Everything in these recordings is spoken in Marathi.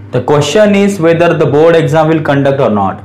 The question is whether the board exam will conduct or not.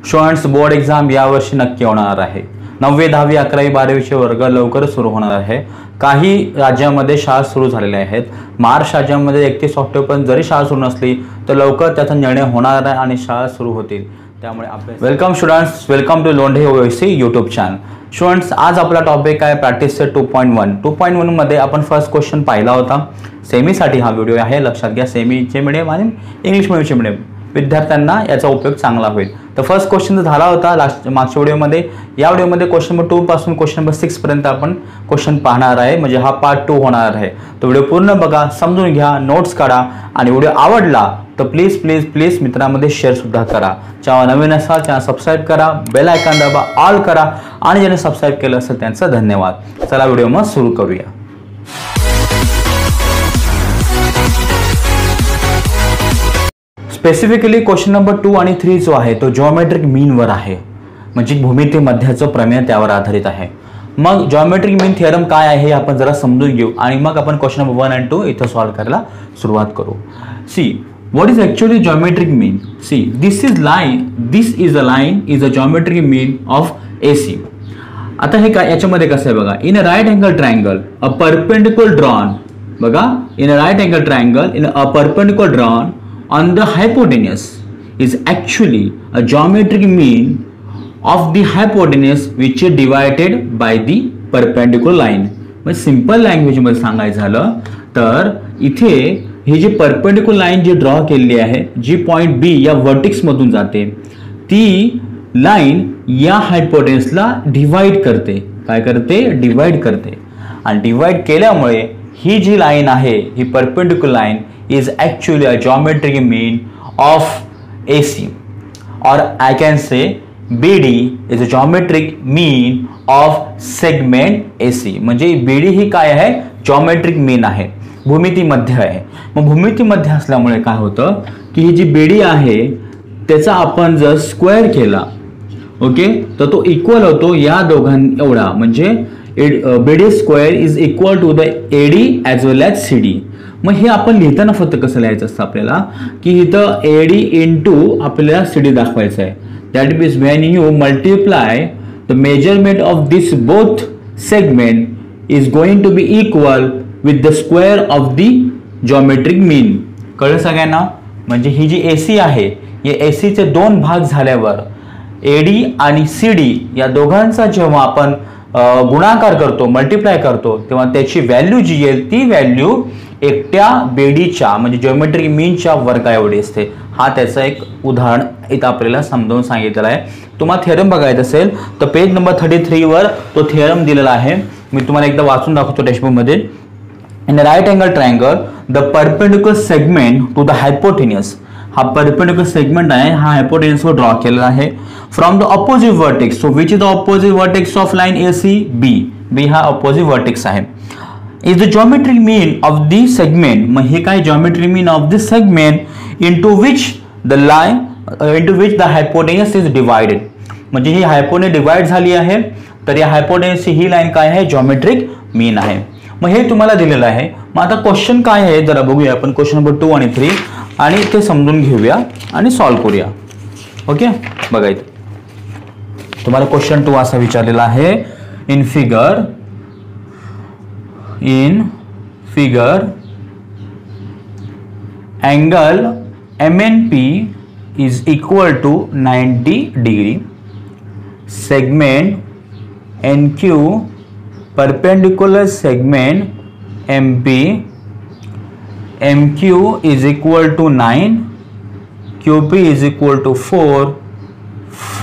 Students, board exam यावर्षी नक्की होणार आहे. 9वी 10वी 11वी 12वीचे वर्ग लवकरच सुरू होणार आहे. काही राज्यांमध्ये शाळा सुरू झालेल्या आहेत. महाराष्ट्र राज्यामध्ये 31 ऑक्टोबर जरी शाळा सुरू नसली तर लवकर त्याचा निर्णय होणार आहे आणि शाळा सुरू होतील. त्यामुळे अभ्यास. Welcome students, welcome to Londhe OAC YouTube channel. Students, आज आपला टॉपिक आहे प्रॅक्टिस सेट 2.1. 2.1 मध्ये आपण फर्स्ट क्वेश्चन पाहिला होता. सेमीसाठी हा व्हिडिओ आहे, लक्षात घ्या. सेमीचे मीडियम आणि इंग्लिश मीडियमचे मीडियम विद्यार्थ्यांना याचा उपयोग चांगला होईल. तर फर्स्ट क्वेश्चन झाला होता मागच्या व्हिडिओमध्ये. या व्हिडिओमध्ये क्वेश्चन नंबर 2 पासून क्वेश्चन नंबर 6 पर्यंत आपण क्वेश्चन पाहणार आहे. म्हणजे हा पार्ट 2 होणार आहे. तो व्हिडिओ पूर्ण बघा, समजून घ्या, नोट्स काढा आणि व्हिडिओ आवडला तर प्लीज प्लीज प्लीज मित्रांमध्ये शेअर सुद्धा करा. चॅनल नवीन असाल चॅनल सबस्क्राईब करा, बेल आयकॉन दाबा, ऑल करा आणि ज्याने सबस्क्राईब केलं असेल त्यांचं धन्यवाद. चला व्हिडिओ मग सुरू करूया. स्पेसिफिकली क्वेश्चन नंबर 2 आणि 3 जो आहे तो जॉमेट्रिक मीन वर आहे. म्हणजे भूमिती मध्याचं प्रमेय त्यावर आधारित आहे. मग जॉमेट्रिक मीन थिअरम काय आहे हे आपण जरा समजून घेऊ आणि मग आपण क्वेश्चन नंबर 1 आणि 2 इथं सॉल्व्ह करायला सुरुवात करू. See, what is actually geometric mean? See, this is a line is a geometric mean of AC. आता हे काय याच्यामध्ये कसं आहे बघा. In a right angle triangle a perpendicular drawn, बघा, in a right angle triangle in a perpendicular drawn on the hypotenuse is actually a geometric mean of the hypotenuse which is divided by the perpendicular line. म्हणजे सिंपल लँग्वेज मध्ये सांगायचं झालं तर इथे ही जी परपेंडिक्युलर लाईन जी ड्रॉ केलेली आहे, जी पॉइंट बी या वर्टेक्स मधून जाते, ती लाईन या हायपोटेन्सला डिवाइड करते. काय करते? डिवाइड करते. आणि डिवाइड केल्यामुळे ही जी लाईन आहे, ही perpendicular line is actually a geometric mean of AC, or I can say BD is a geometric mean of segment AC. म्हणजे BD ही काय आहे? जॉमेट्रिक मीन आहे, भूमिती मध्य आहे. मग भूमिती मध्य असल्यामुळे काय होतं की ही जी BD आहे त्याचा आपण जर स्क्वेअर केला, ओके, तर तो इक्वल होतो या दोघां एवढा. म्हणजे BD square is equal to the AD as well as CD. मग हे आपण लिहिताना फक्त कसं लिहायचं असतं आपल्याला की इथं AD इंटू आपल्याला CD दाखवायचं आहे. That means when you multiply the measurement of this both segment is going to be equal with the square of the geometric mean. कळलं सगळ्यांना? म्हणजे ही जी AC आहे, या AC चे 2 भाग झाल्यावर AD आणि CD या दोघांचा जेव्हा आपण गुणाकार करतो, मल्टिप्लाय करतो, तेव्हा त्याची व्हॅल्यू जी येईल ती व्हॅल्यू एकट्या BDच्या म्हणजे जॉमेट्रिक मीनच्या वर्गा एवढी असते. हा त्याचं एक उदाहरण इथं आपल्याला समजावून सांगितलेलं आहे. तुम्हाला थिअरम बघायचं असेल तर पेज नंबर 33 वर तो थिअरम दिलेला आहे. मी तुम्हाला एकदा वाचून दाखवतो टेक्स्टबुकमध्ये. In right angle triangle the perpendicular segment to the hypotenuse, हा परपेंडिक्युलर सेगमेंट आहे, हा हायपोटेन्यूस वर ड्रॉ केलेला आहे. From the opposite vertex, so which is the opposite vertex of line AC? B हा ऑपोजिट वर्टेक्स आहे. is the geometric mean of the segment. मग हे काय? geometric mean of the segment into which the hypotenuse is divided. म्हणजे ही हायपोटेन्यूस डिवाइड झाली आहे, तर या हायपोटेन्यूसची ही लाईन काय आहे? जॉमेट्रिक मीन आहे. मग हे तुम्हाला दिलेलं आहे. मग आता क्वेश्चन काय आहे जरा बघूया आपण. क्वेश्चन नंबर 2 आणि 3 आणि ते समजून घेऊया आणि सॉल्व्ह करूया. ओके, बघायचं. तुम्हाला क्वेश्चन 2 असा विचारलेला आहे. In figure angle MNP is equal to 90 degree, segment NQ perpendicular segment MP, MQ is equal to 9, QP is equal to 4,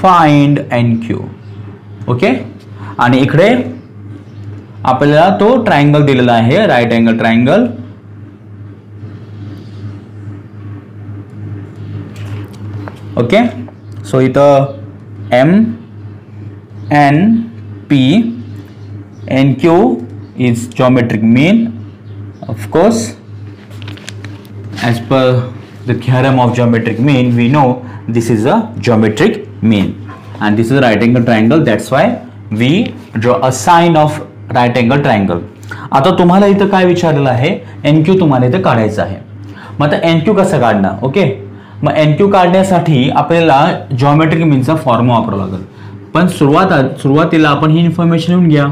find NQ. Okay, आणि इकडे आपल्याला तो ट्रायंगल दिलेला आहे, right angle triangle. Okay, so इथं MNP NQ is geometric mean. Of course, as per the theorem of geometric mean, we know this is a geometric mean and this is a right angle triangle. That's why we draw a sign of right angle triangle. आता तुम्हाला इथं काय विचारलेलं आहे? NQ तुम्हाला इथं काढायचं आहे. मग आता एन क्यू कसं काढणार? ओके, मग एन क्यू काढण्यासाठी आपल्याला जॉमेट्रिक मीनचा फॉर्म्युला वापरावा लागेल. पण सुरुवातीला आपण ही इन्फॉर्मेशन लिहून घ्या.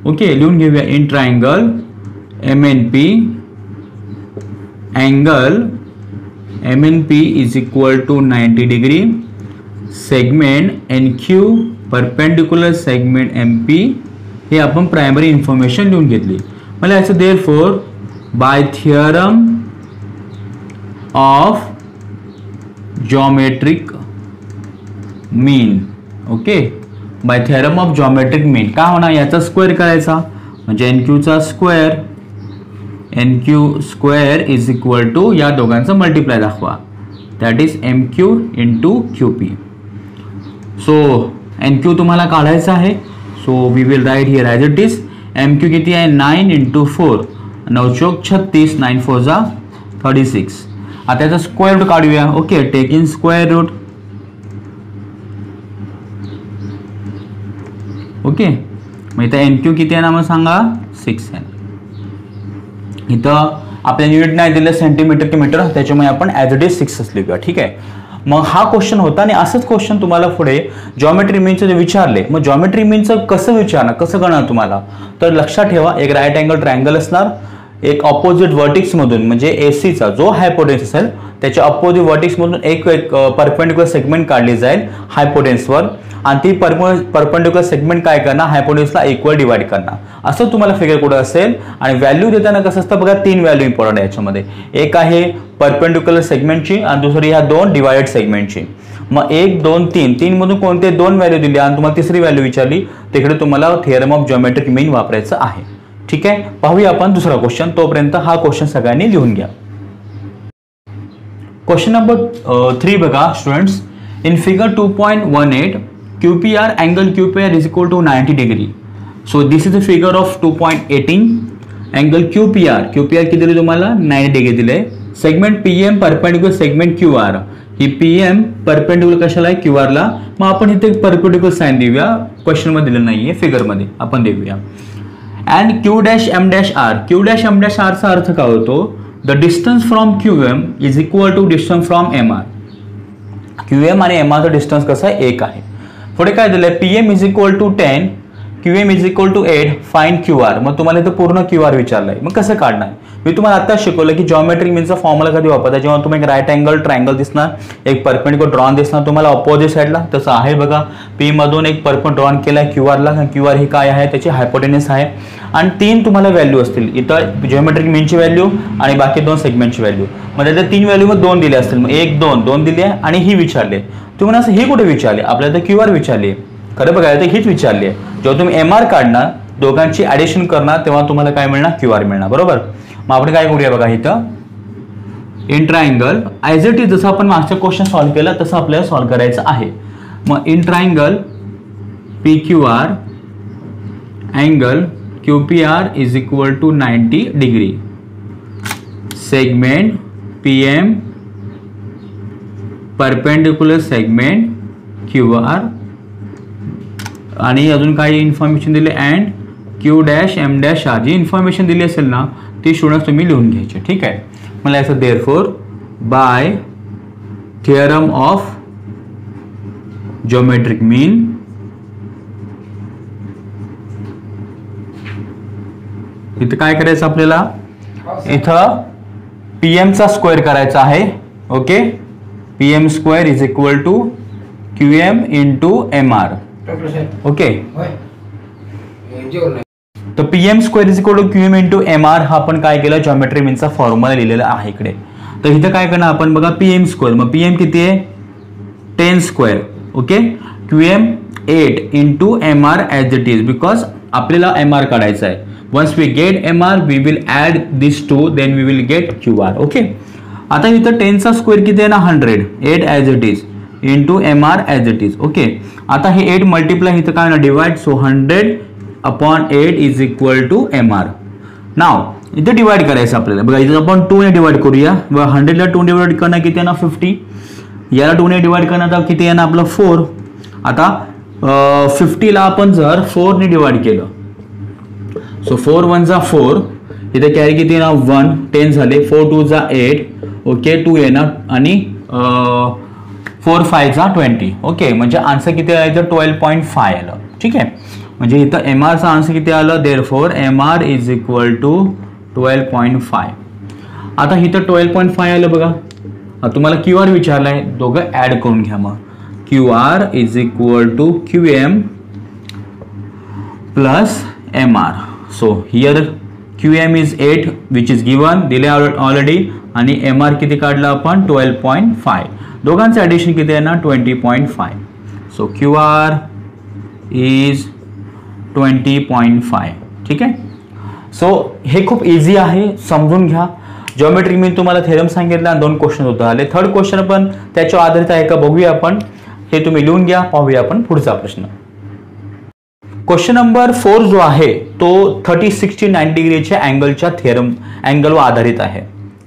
ओके, लिहून घेऊया. In triangle MNP angle MNP is equal to 90 degree, segment NQ perpendicular segment MP, हे आपण प्रायमरी इन्फॉर्मेशन लिहून घेतली. मला याचं therefore by theorem of geometric mean. Okay, by theorem of geometric mean काय होणार? याचा स्क्वेअर करायचा म्हणजे NQचा square, NQ square is equal to या दोघांचा मल्टिप्लाय दाखवा, that is MQ into QP. So NQ तुम्हाला काढायचा आहे. So we will right here as it is. MQ किती आहे? 9 इंटू 4, 9 चौक 36, 9 4 जा 36. आता याचा स्क्वेअर रूट काढूया. Okay, take in square root. Okay, मग इथं NQ किती आहे ना मग सांगा? 6 आहे. इथं आपल्या युनिट नाही दिलं सेंटीमीटर की मीटर, त्याच्यामुळे आपण ॲज इट इज 6 लिहूया. ठीक आहे. मग हा क्वेश्चन होता आणि असंच क्वेश्चन तुम्हाला पुढे जॉमेट्री मीनचं जे विचारले, मग जॉमेट्री मीनचं कसं विचारणार, कसं करणार तुम्हाला? तर लक्षात ठेवा, एक राईट अँगल ट्रायंगल असणार, एक ऑपोजिट वर्टिक्स मधून म्हणजे AC चा जो हायपोटेन्स असेल त्याच्या अपोजिट वर्टिक्स मधून एक परपेंडिक्युलर सेगमेंट काढली जाईल हायपोटेन्सवर, आणि ती परपेंडिक्युलर सेगमेंट काय करणार? हायपोटेन्सला इक्वल डिवाइड करणार. असं तुम्हाला फिगर कुठं असेल. आणि व्हॅल्यू देताना कसं असतं बघा, 3 व्हॅल्यू इम्पॉर्टंट आहे याच्यामध्ये. एक आहे परपेंडिक्युलर सेगमेंटची आणि दुसरी ह्या 2 डिवाइडेड सेगमेंटची. मग 1 2 3 मधून कोणते 2 व्हॅल्यू दिली आणि तुम्हाला तिसरी व्हॅल्यू विचारली, तिकडे तुम्हाला थिअरम ऑफ जॉमेट्रिक मीन वापरायचं आहे. ठीक आहे, पाहूया आपण दुसरा क्वेश्चन. तोपर्यंत हा क्वेश्चन सगळ्यांनी लिहून घ्या. क्वेश्चन नंबर 3 बघा students. In figure 2.18 QPR angle QPR is equal to 90 degree. So this is the figure of 2.18 angle QPR किती दिली तुम्हाला? 90 डिग्री दिले. Segment PM perpendicular segment QR, ही PM परपेंडिक्युलर कशाला आहे? QR ला. मग आपण इथे परपेंडिक्युलर साइन देऊया, क्वेश्चन मध्ये दिलं नाहीये, फिगर मध्ये आपण देऊया. And Q'(M'(R). Q'(M'(R) चा अर्थ काय होतो? The distance from QM is equal to distance from MR. QM आणि MR चा डिस्टन्स कसा आहे? 1 आहे. पुढे काय दिलंय? PM is equal to 10, QM is equal to 8, find QR. मग तुम्हाला इथं पूर्ण QR विचारलंय, मग कसं काढणार? मी तुम्हाला आता शिकवलं की जॉमेट्रिक मीनचा फॉर्म्युला कधी वापरता, जेव्हा तुम्ही एक राईट अँगल ट्रायंगल दिसणार, एक परपेंडिक्युलर ड्रॉन दिसणार तुम्हाला ऑपोजिट साईडला, तसं आहे बघा. P मधून एक परपेंडिक्युलर ड्रॉन केलाय QR ला, QR ही काय आहे? त्याची हायपोटेन्स आहे. आणि 3 तुम्हाला व्हॅल्यू असतील इथं, जॉमेट्रिक मीनची व्हॅल्यू आणि बाकी 2 सेगमेंटची व्हॅल्यू. मग त्याच्या 3 व्हॅल्यू मग 2 दिले असतील, मग 1 2 दिली आहे आणि ही विचारले. तुम्हाला असं ही कुठे विचारले? आपल्याला तर QR विचारली. खरं बघायला तर हीच विचारली आहे. जेव्हा तुम्ही MR काढणार, दोघांची ॲडिशन करणार, तेव्हा तुम्हाला काय मिळणार? QR मिळणार. बरोबर. मग आपण काय करूया बघा, इथं in triangle as it is, जसं आपण मागचा क्वेश्चन सॉल्व्ह केला तसं आपल्याला सॉल्व्ह करायचं आहे. मग in triangle PQR angle QPR is equal to 90 degree, segment PM perpendicular segment QR, आणि अजून काही इन्फॉर्मेशन दिली अँड Q'(M'(R). जी इन्फॉर्मेशन दिली असेल ना ती स्टुडंट्स तुम्ही लिहून घ्यायची. ठीक आहे. मला याचं therefore by theorem of geometric mean इथं काय करायचं आपल्याला? इथं PM चा स्क्वेअर करायचा आहे. Okay, PM square is equal to QM into MR. Okay, तर PM square is equal to QM into MR हा आपण काय केलं? जॉमेट्री मीनचा फॉर्म्युला लिहिलेला आहे इकडे. तर इथं काय करणार आपण बघा, PM स्क्वेअर. मग PM किती आहे? 10 square. Okay, QM 8 into MR as it is, because आपल्याला MR काढायचा आहे. Once we get MR we will add this 2, then we will get QR. Okay, आता इथं 10 चा स्क्वेअर किती आहे ना? 100. 8 as it is into MR as it is. Okay, आता हे 8 मल्टिप्लाय इथं काय ना divide, so 100/8 is equal to MR. Now इथं डिवाइड करायचं आपल्याला बघा, इथं आपण 2 ने डिवाइड करूया. 100 ला 2 डिवाइड करणं किती आहे ना? 50. याला 2 ने डिवाइड करणं किती आहे ना आपलं? 4. आता 50 ला आपण जर 4 ने डिवाइड केलं, सो 4 1 जा 4, इथे कॅरी किती ना 1 10 झाले, 4 2 जा 8, ओके 2 येणार आणि 4 5 जा 20, ओके म्हणजे आन्सर किती आलं 12.5 आलं. ठीक आहे, म्हणजे इथं एम आरचा आन्सर किती आलं, therefore M R is equal to 12.5. आता इथं 12.5 आलं बघा. तुम्हाला क्यू आर विचारलाय, दोघं ऍड करून घ्या. मग Q R is equal to Q M plus M R. So here Q M is 8 which is given, दिले ऑलरेडी, आणि एम आर किती काढलं आपण 12.5. दोघांचं ॲडिशन किती आहे ना 20.5. So Q R is 20.5. ठीक आहे. सो हे खूप इझी आहे, समजून घ्या. जिओमेट्रिक मीन तुम्हाला थेरम सांगितला, 2 क्वेश्चन होतं आले. थर्ड क्वेश्चन पण त्याच्यावर आधारित आहे का बघूया आपण. हे तुम्ही लिहून घ्या, पाहूया आपण पुढचा प्रश्न. क्वेश्चन नंबर 4 जो आहे तो 30 60 90 डिग्रीच्या अँगलच्या अँगलवर आधारित आहे.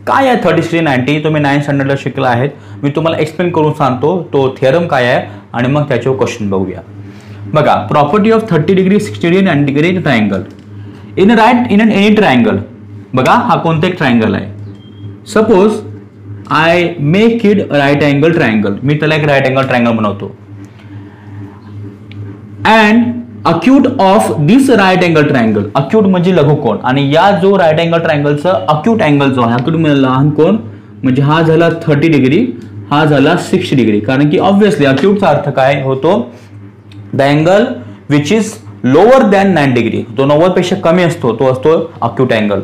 काय आहे 30 60 90? तुम्ही 9th स्टँडर्डला शिकला आहेत. मी तुम्हाला एक्सप्लेन करून सांगतो तो थेरम काय आहे आणि मग त्याच्यावर क्वेश्चन बघूया. बघा, property of 30 degree 60 degree 90 degree triangle in any triangle. बघा, हा कोणता एक ट्रायंगल आहे. Suppose I make it right angle triangle. मी त्याला एक राईट अँगल ट्रायंगल बनवतो. And acute of this right angle triangle. Acute म्हणजे लघुकोन, आणि या जो राईट अँगल ट्रायंगलचा अक्यूट अँगल जो आहे, अक्यूट म्हणजे लहान कोन, म्हणजे हा झाला 30 डिग्री, हा झाला 60 डिग्री. कारण की ऑब्व्हियसली अक्यूटचा अर्थ काय होतो, the angle which is lower than 9 degree. तो 90 पेक्षा कमी असतो, तो असतो अक्यूट अँगल.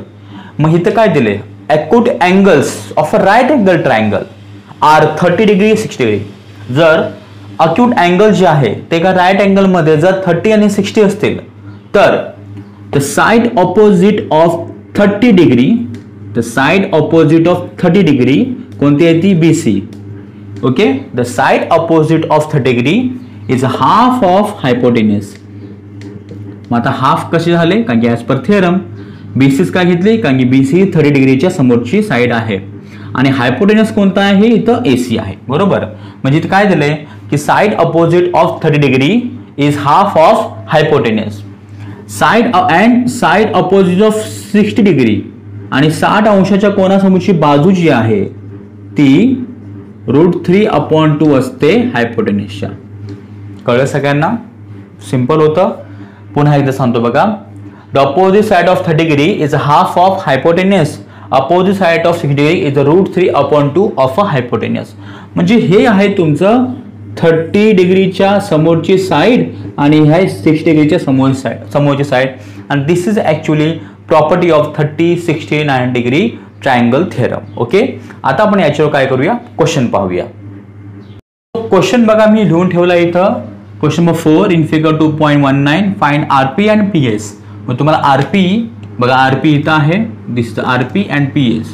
मग इथं काय दिले, acute angles of a right angle triangle are 30 degree 60 degree. जर अक्यूट अँगल जे आहे ते का राईट अँगल मध्ये जर 30 आणि 60 असतील तर the side opposite of 30 degree, the side opposite of 30 degree कोणती आहे ती BC. Okay, the side opposite of 30 degree is half of hypotenuse. मग आता हाफ कसे झाले, कारण की ॲज पर थिअरम BC काय घेतली, कारण की BC 30 डिग्रीच्या समोरची साइड आहे आणि हायपोटेन्यूस कोणता आहे, इथं AC आहे. बरोबर, म्हणजे इथं काय दिलंय की side opposite of 30 degree is half of हायपोटेन्यूस. Side opposite of 60 degree आणि 60 अंशाच्या कोनासमोरची बाजू जी आहे ती √3/2 असते हायपोटेन्यूसच्या. कळलं सगळ्यांना? सिंपल होतं. पुन्हा एकदा सांगतो बघा. The opposite side of 30 degree is half of हायपोटेन्यूस. Opposite side of 60 degree is √3/2 of a हायपोटेन्यूस. म्हणजे हे आहे तुमचं 30 डिग्रीच्या समोरची साइड आणि हे 60 डिग्रीच्या समोरची साइड. आणि this is actually property of 30 60 90 degree triangle theorem. Okay, आता आपण याच्यावर काय करूया, क्वेश्चन पाहूया. क्वेश्चन बघा मी लिहून ठेवला इथं. Question number 4 in figure 2.19 find RP and PS. मग तुम्हाला RP बघा, RP इथं आहे, दिसतं RP अँड PS.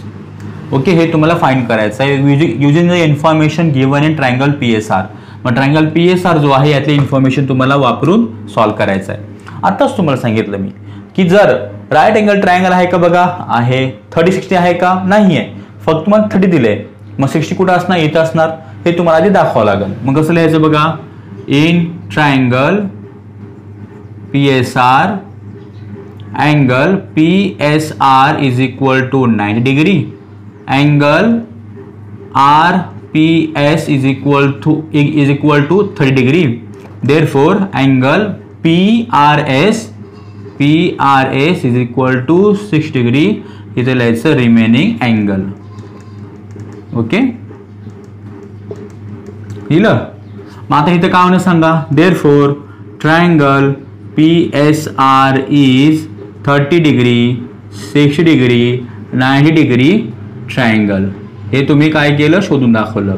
ओके, हे तुम्हाला फाइंड करायचं आहे using the information given in triangle PSR. मग ट्रायंगल PSR जो आहे यातली इन्फॉर्मेशन तुम्हाला वापरून सॉल्व्ह करायचं आहे. आताच तुम्हाला सांगितलं मी की जर राईट अँगल ट्रायंगल आहे का बघा, आहे. 30 60 आहे का, नाही आहे. फक्त मग 30 दिले, मग 60 कुठं असणार, इथं असणार. हे तुम्हाला आधी दाखवावं लागेल. मग कसं लिहायचं बघा, in triangle PSR angle PSR is equal to 90 degree. Angle RPS is equal to 30 degree. Therefore, angle PRS is equal to 6 degree. It is the remaining angle. Okay. हिलं मग आता इथं काय होणार सांगा. Therefore, triangle PSR is 30 degree, 60 degree, 90 degree triangle. हे तुम्ही काय केलं, शोधून दाखवलं.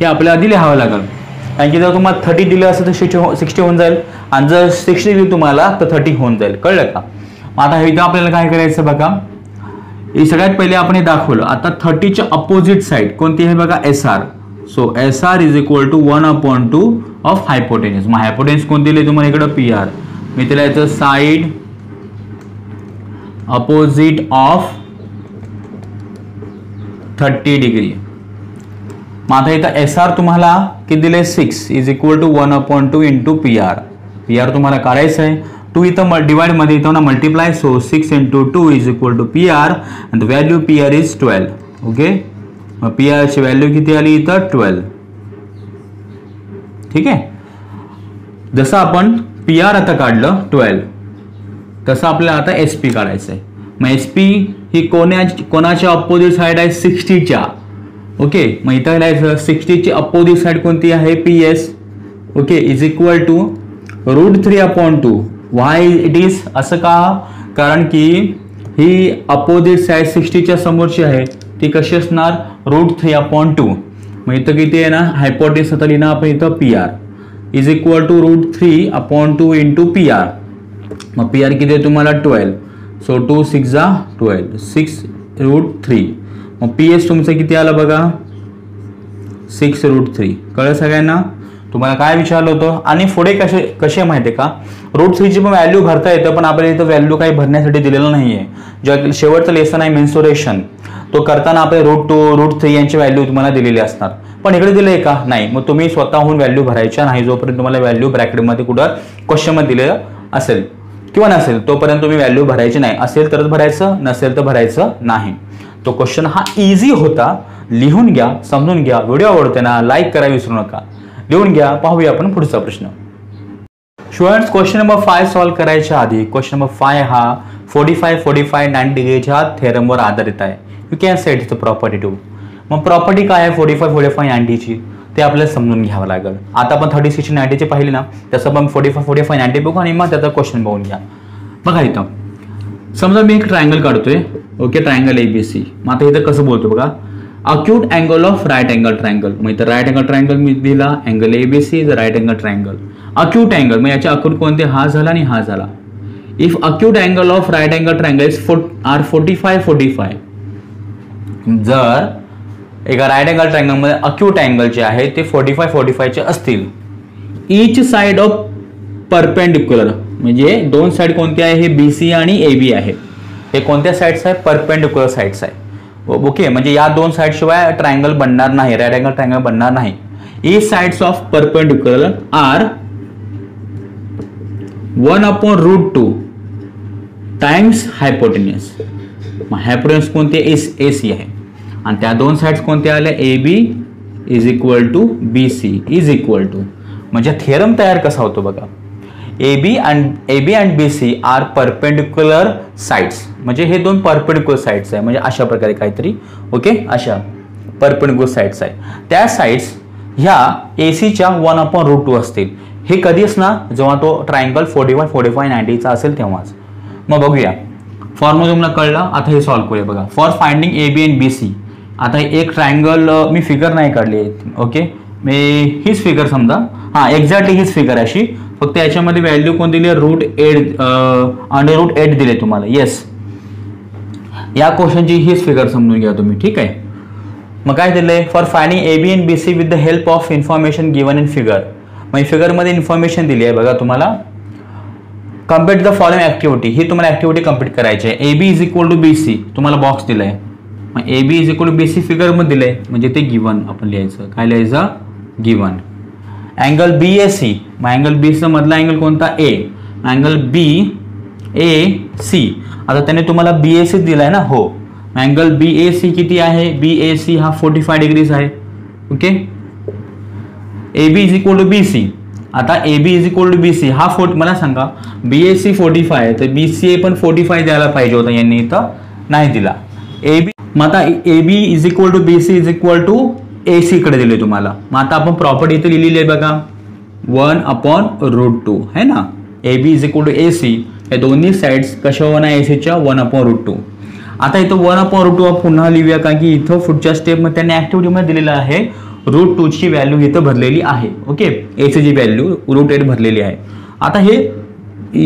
हे आपल्याला आधी लिहावं लागेल, कारण की जर तुम्हाला 30 दिलं असेल तर 60 होऊन जाईल, आणि जर 60 दिली तुम्हाला तर 30 होऊन जाईल. कळलं का? मग आता इथं आपल्याला काय करायचं बघा. हे सगळ्यात पहिले आपण हे दाखवलं. आता 30च्या अपोजिट साइड कोणती आहे बघा, SR. So SR is equal to 1/2 of hypotenuse. मग हायपोटेन्यूस कोण दिले तुम्हाला इकडं, PR. मी त्याला याचं साइड अपोजिट ऑफ 30 डिग्री. मग आता इथं SR तुम्हाला किती दिले, 6 is equal to 1/2 into PR. PR तुम्हाला काढायचं आहे. 2 इथं डिवाइड मध्ये येतो ना multiply, so 6 × 2 is equal to PR and the value PR is 12. Okay, मग PR ची व्हॅल्यू किती आली इथं 12. ठीक आहे. जसं आपण PR आता काढलं 12, तसं आपल्याला आता SP काढायचं आहे. मग SP ही कोणाच्या अपोजिट साइड आहे 60च्या. ओके, मग इथं लिहायचं 60ची अपोजिट साइड कोणती आहे PS. Okay, is equal to √3/2. Why it is असं का? कारण की ही अपोजिट साइड 60च्या समोरची आहे, ती कशी असणार √3/2. मग इथं किती आहे ना हायपोटेन्यूस आता लिहिणार आपण इथं PR is equal to √3/2 into PR. मग PR किती आहे तुम्हाला 12, सो 2 6 12, 6√3. मग PS तुमचं किती आलं बघा 6√3. कळलं सगळ्यांना? तुम्हाला काय विचारलं होतं. आणि पुढे कसे माहिती आहे का, √3ची पण व्हॅल्यू भरता येतं, पण आपल्याला इथं व्हॅल्यू काही भरण्यासाठी दिलेलं नाही आहे. जेव्हा शेवटचं लेसन आहे मेन्सुरेशन, तो करताना आपले √2 √3 यांची व्हॅल्यू तुम्हाला दिलेली असणार, पण इकडे दिले का नाही. मग तुम्ही स्वतःहून व्हॅल्यू भरायच्या नाही. जोपर्यंत तुम्हाला व्हॅल्यू ब्रॅकेटमध्ये कुठं क्वेश्चनमध्ये दिलेलं असेल किंवा नसेल तोपर्यंत तुम्ही व्हॅल्यू भरायची नाही. असेल तरच भरायचं, नसेल तर भरायचं नाही. तो क्वेश्चन हा इझी होता. लिहून घ्या, समजून घ्या. व्हिडिओ आवडते ना लाईक करायला विसरू नका. लिहून घ्या. पाहूया आपण पुढचा प्रश्न. स्टुडंट्स, क्वेश्चन नंबर 5 सॉल्व्ह करायच्या आधी क्वेश्चन नंबर 5 हा 45 90 डिग्रीच्या थेरमवर आधारित आहे. You can say it is the property two. मग प्रॉपर्टी काय आहे 45 90ची ते आपल्याला समजून घ्यावं लागेल. आता आपण 30 60 90ची पाहिली ना, तसं आपण 45 90 बघू आणि मग त्याचा क्वेश्चन बघून घ्या. बघा इथं समजा मी एक ट्रायंगल काढतोय. Okay, triangle ABC. मग आता इथं कसं बोलतो बघा, acute angle of right angle triangle. मग इथं राईट अँगल ट्रायंगल मी दिला, angle ABC is right angle triangle. Acute angle मग याचे अक्यूट कोणते, हा झाला आणि हा झाला. If acute angle of right angle triangle is 45. जर एका राईट अँगल ट्रायंगल मध्ये अक्यूट अँगल जे आहे ते 45 चे असतील, इच साइड ऑफ परपेंडिक्युलर, म्हणजे दोन साइड कोणते आहे, हे BC आणि AB आहे. हे कोणत्या साइड्स आहे, परपेंडिक्युलर साइड्स आहे. ओके, म्हणजे या दोन साइड शिवाय ट्रायंगल बनणार नाही, राईट अँगल ट्रायंगल बनणार नाही. Each sides of perpendicular are 1/√2 times hypotenuse. Hypotenuse कोणते AC आहे आणि त्या दोन साइड्स कोणत्या आल्या, AB is equal to BC is equal to. म्हणजे थेरम तयार कसा होतो बघा, AB and BC are perpendicular sides. म्हणजे हे दोन परपेंडिक्युलर साइड्स आहे, म्हणजे अशा प्रकारे काहीतरी. ओके, अशा परपेंडिक्युलर साइड्स आहे. त्या साइड्स ह्या ACच्या 1/√2 असतील. हे कधी असणार, जेव्हा तो ट्रायंगल 45 90चा असेल तेव्हाच. मग बघूया फॉर्म्युला तुम्हाला कळला. आता हे सॉल्व्ह करूया बघा. For finding AB and BC. आता एक ट्रायंगल मी फिगर नाही काढली. ओके, मी हीच फिगर समजा, हा एक्झॅक्टली हीच फिगर अशी, फक्त याच्यामध्ये व्हॅल्यू कोण दिली, √8 दिले तुम्हाला. येस, या क्वेश्चनची हीच फिगर समजून घ्या तुम्ही. ठीक आहे. मग काय दिलंय, for finding AB and BC with the help of information given in figure. मग फिगरमध्ये इन्फॉर्मेशन दिली आहे बघा तुम्हाला. Complete the following activity. ही तुम्हाला ऍक्टिव्हिटी कम्प्लीट करायची आहे. AB is equal to BC तुम्हाला बॉक्स दिलाय. मग AB is equal to BC फिगरमध्ये दिलंय, म्हणजे ते गिवन आपण लिहायचं. काय लिहायचं, गिवन. अँगल BAC, मग अँगल BC मधला अँगल कोणता, A. अँगल BAC, आता त्याने तुम्हाला BAC दिलाय ना, हो. अँगल BAC किती आहे, BAC हा 45 डिग्रीज आहे. Okay, AB is equal to BC. आता AB is equal to BC हा मला सांगा, BAC 45 आहे, तर BCA पण 45 द्यायला पाहिजे होता, यांनी इथं नाही दिला. AB, मग आता AB is equal to BC is equal to AC कडे दिले तुम्हाला. मग आता आपण प्रॉपर्टी इथे लिहिलेली आहे बघा, 1/√2 है ना. AB is equal to AC, हे दोन्ही साइड्स कशा होणार, ACच्या 1/√2. आता इथं 1/√2 पुन्हा लिहूया, कारण की इथं पुढच्या स्टेपमध्ये त्यांनी ऍक्टिव्हिटीमध्ये दिलेलं आहे √2 ची व्हॅल्यू इथं भरलेली आहे. ओके, ACची व्हॅल्यू √8 भरलेली आहे. आता हे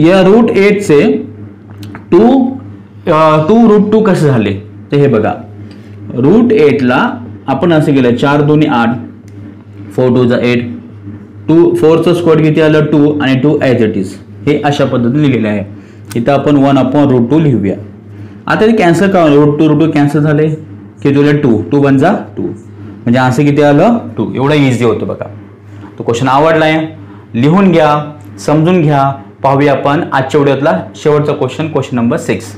या √8 चे 2√2 कसे झाले, तर हे बघा, √8 ला आपण असं केलं, 4 2 8, 4 2 8, 4 चं स्क्वेअर किती आलं 2 आणि 2 ॲज इट इज. हे अशा पद्धतीने लिहिलेले आहे. इथं आपण 1/√2 लिहूया. आता ते कॅन्सल करा, √2 कॅन्सल झाले, किती होईल 2 2 1 जा 2, म्हणजे असं किती आलं 2. एवढं इझी होतं बघा. तो क्वेश्चन आवडलाय, लिहून घ्या, समजून घ्या, पाहूया आपण आजच्या व्हिडिओतला शेवटचा क्वेश्चन नंबर 6.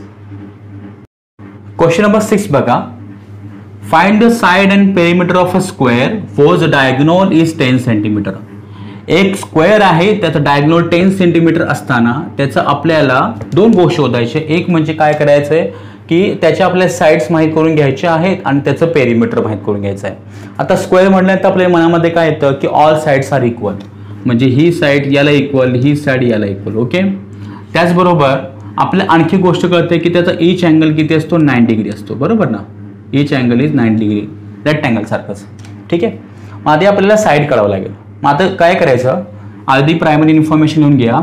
क्वेश्चन नंबर 6 बघा. Find the side and perimeter of a square whose diagonal is 10 centimetre. एक स्क्वेअर आहे, त्याचं डायगोनल 10 सेंटीमीटर असताना त्याचं आपल्याला दोन गोष्टी शोधायचे. एक म्हणजे काय करायचंय की त्याच्या आपल्या साइड्स माहीत करून घ्यायचे आहेत आणि त्याचं पेरिमीटर माहीत करून घ्यायचं आहे. आता स्क्वेअर म्हटल्यानंतर आपल्या मनामध्ये काय येतं की ऑल साइड्स आर इक्वल, म्हणजे ही साइड याला इक्वल, ही साइड याला इक्वल. ओके. त्याचबरोबर आपल्याला आणखी गोष्ट कळते की त्याचा ईच अँगल किती असतो, 90 डिग्री असतो. बरोबर ना. Each angle is 90 degree, rectangle सारखंच. ठीक आहे. मग आधी आपल्याला साइड काढावं लागेल. मग आता काय करायचं, आधी प्रायमरी इन्फॉर्मेशन लिहून घ्या.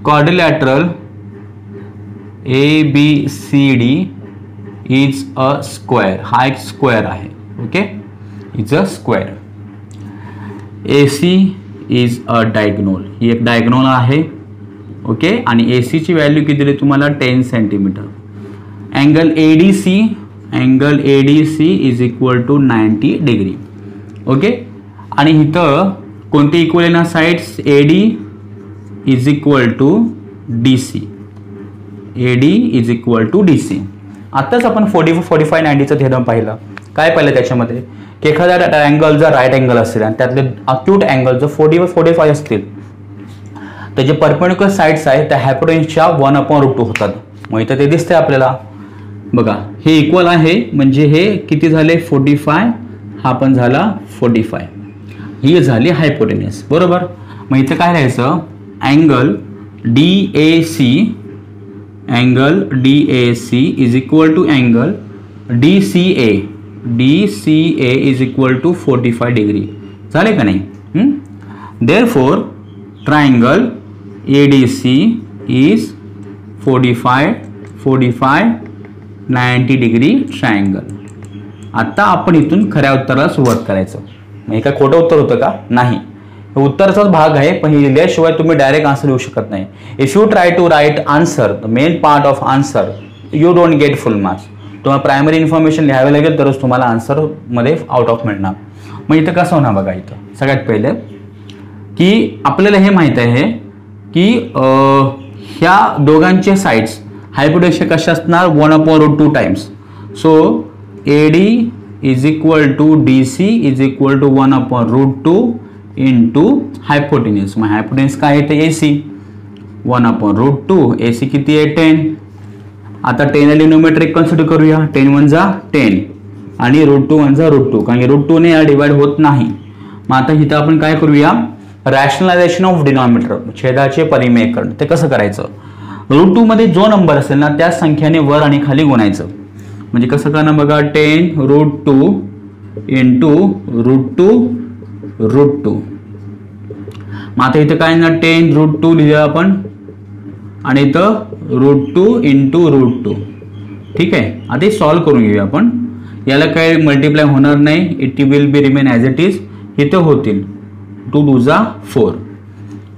Quadrilateral ABCD is a square. हा एक स्क्वेअर आहे. Okay. Is a square. AC is a diagonal. ही एक डायगोनल आहे. ओके. आणि AC ची व्हॅल्यू किती दिली तुम्हाला, 10 centimetre. Angle ADC is equal to 90 degree. Okay. आणि इथं कोणते इक्वल आहे ना sides, AD is equal to DC. AD is equal to DC. आताच आपण 45 90चा थेरम पाहिला. काय पाहिलं त्याच्यामध्ये की एखाद्या ट्रायंगल जर राईट अँगल असेल आणि त्यातले अक्यूट अँगल जर 45 असतील तर जे परपेंडिक्युलर साइड्स आहेत त्या हायपोटेन्यूसच्या 1/√2 होतात. मग इथं ते दिसतंय आपल्याला. बघा हे इक्वल आहे म्हणजे हे किती झाले 45, हा पण झाला 45. ही झाली हायपोटेन्यूस. बरोबर. मग इथं काय राहायचं, angle DAC is equal to angle DCA is equal to 45 degree. झाले का नाही. Therefore triangle ADC is 45 90 degree triangle. आता आपण इथून खऱ्या उत्तराला सुरुवात करायचं. मग काय खोटं उत्तर होतं का, नाही. उत्तराचाच भाग आहे, पण हे लिहिल्याशिवाय तुम्ही डायरेक्ट आन्सर लिहू शकत नाही. If you try to write answer, the main part of answer, you don't get full marks. तुम्हाला प्रायमरी इन्फॉर्मेशन लिहावे लागेल तरच तुम्हाला आन्सर मध्ये आउट ऑफ मिळणार. मग इथं कसं होणार बघा. इथं सगळ्यात पहिले की आपल्याला हे माहित आहे की ह्या दोघांचे साइड्स हायपोटेन्यूस कशा असणार, 1/√2 times. So AD is equal to DC is equal to 1/√2 into hypotenuse. मग हायपोटेन्यूस काय येते AC 1/√2. AC किती आहे 10. आता 10 न्यूमेट्रिक कन्सिडर करूया. 10 1 जा 10 आणि √2 1 जा √2, कारण की √2 ने डिवाइड होत नाही. मग आता इथं आपण काय करूया, रॅशनलायझेशन ऑफ डिनॉमिनेटर, छेदाचे परिमेयकरण. ते कसं करायचं, √2 मध्ये जो नंबर असेल ना त्या संख्याने वर आणि खाली गुणायचं. म्हणजे कसं करणार बघा, 10√2 इंटू √2. मग आता इथं काय ना 10√2 लिहिलं आपण आणि इथं √2 इंटू √2. ठीक आहे. आता सॉल्व करून घेऊया आपण. याला काय मल्टिप्लाय होणार नाही, it will be remain as it is. इथं होतील 2 2 जा 4.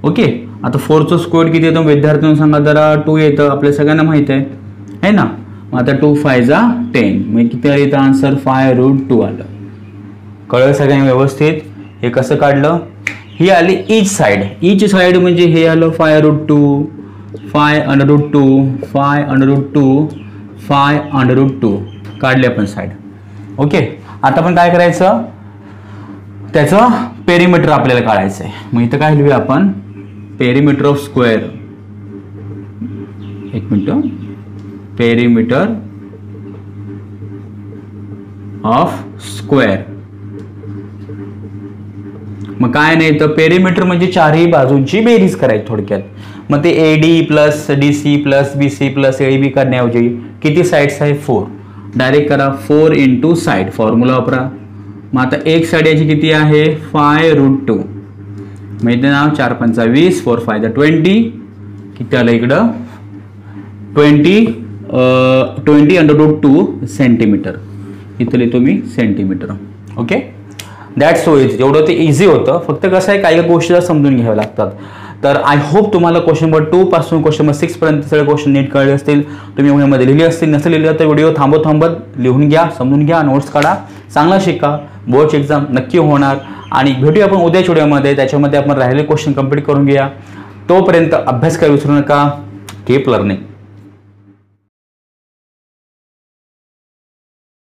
ओके. आता 4चं स्क्वेअर किती येतं विद्यार्थ्यांना सांगा जरा. 2 येतं, आपल्या सगळ्यांना माहित आहे ना. मग आता 2 5 जा 10, मग किती आलं इथं आन्सर 5√2 आलं. कळलं सगळ्यांना व्यवस्थित. हे कसं काढलं, ही आली ईच साइड म्हणजे हे आलं 5√2 5√2 काढले आपण साइड. ओके. आता आपण काय करायचं, त्याचं पेरिमीटर आपल्याला काढायचं आहे. मग इथं काय लिहूया आपण, पेरिमीटर ऑफ स्क्वेअर. एक मिनिट, पेरिमीटर ऑफ स्क्वेअर. मग काय नाही तर पेरिमीटर म्हणजे चारही बाजूंची बेरीज करायची थोडक्यात. मग ते AD plus DC plus BC plus AB करण्याऐवजी किती साइड्स आहे 4. डायरेक्ट करा 4 इंटू साइड, फॉर्म्युला वापरा. मग आता एक साइड याची किती आहे 5√2. मग इथे नाव 4 5 20 4 5 20. किती आलं इकडं 20√2 सेंटीमीटर. इथं लिहितो मी centimetre. Okay. That's so easy. एवढं ते इझी होतं. फक्त कसं आहे काही गोष्टी समजून घ्याव्या लागतात. तर आय होप तुम्हाला क्वेश्चन नंबर 2 पासून क्वेश्चन नंबर 6 पर्यंत सगळे क्वेश्चन नीट कळले असतील. तुम्ही व्हिडिओमध्ये लिहिले असतील, नसेल लिहिलं तर व्हिडिओ थांबत लिहून घ्या, समजून घ्या, नोट्स काढा, चांगला शिका. बोर्डची एक्झाम नक्की होणार. आणि भेटूया आपण उद्याच्या व्हिडिओमध्ये. त्याच्यामध्ये आपण राहिलेले क्वेश्चन कंप्लीट करून घेऊया. तोपर्यंत अभ्यास काय विसरू नका. केपलरने